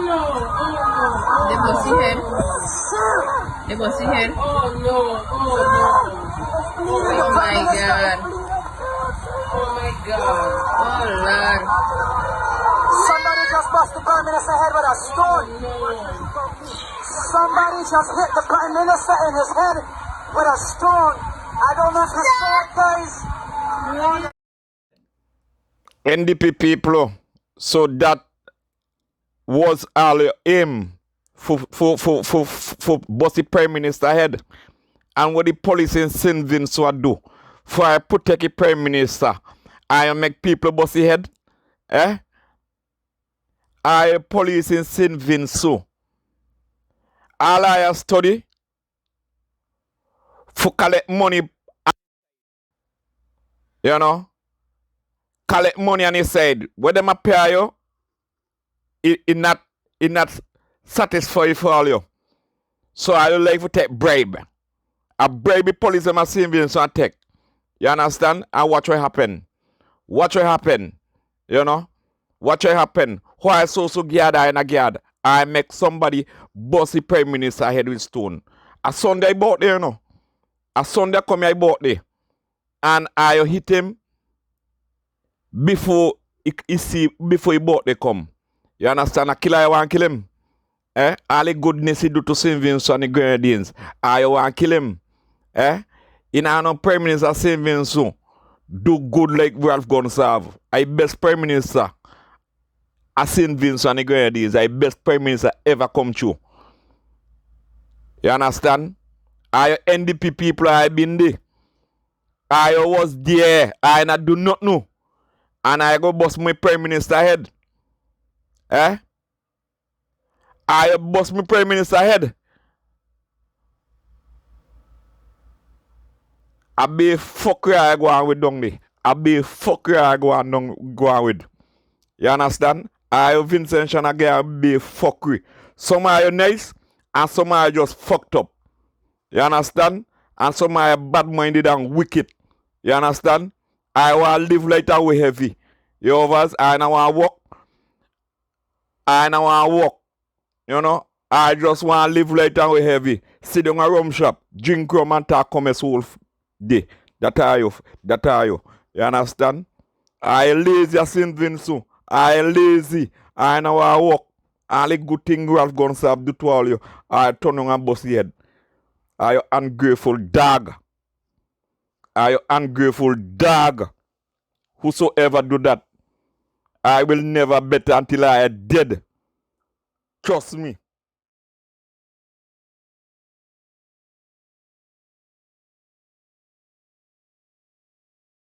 no. The bossy head. The bossy head. Oh no. Oh my God. Oh my God. Oh Lord. Somebody just bust the Prime Minister head with a stone. Somebody just hit the Prime Minister in his head with a stone. I don't know if you saw it, guys. NDP people, so that was our aim for bossy Prime Minister head. And what the police in St. Vincent do for I protect the Prime Minister, I make people bossy head. I police in St. Vincent. All I study for collect money, you know, collect money on his side. Where them a pay you, it not satisfy for all you. So I don't like to take bribe. A bribe the police them a St. Vincent take. You understand? And watch what happen. Watch what happen. You know? Watch what happen. Why so gather in a guard? I make somebody bossy Prime Minister head with stone. A Sunday bought there, you know. A Sunday come here bought there. And I hit him before he bought they come. You understand? A killer I want to kill him. All the goodness he do to St. Vincent and the Grenadines. I want to kill him. In our Prime Minister St. Vincent do good like Ralph Gonsalves. I best Prime Minister at St. Vincent and the Grenadines. I best Prime Minister ever come true. You understand? I NDP people I been there. I was there. I not do not know. And I go bust my Prime Minister head. I bust my Prime Minister head. I be fucker I go on with down there. I be fucker I go on with. You understand? I Vincent Shanaga be fuckery. Some are nice and some are just fucked up. You understand? And some are bad minded and wicked. You understand? I want to live like that way heavy. You overs, I don't want to walk. I don't want to walk. You know? I just want to live like that way heavy. Sit down a rum shop, drink rum and talk commerce whole day. That are you. That are you. You understand? I lazy as St. Vincent. I lazy. I know I walk. All the good thing Ralph Gonsalves do to all you. I turn on and bust your head. Are you ungrateful dog? Are you ungrateful dog? Whosoever do that, I will never bet until I am dead. Trust me.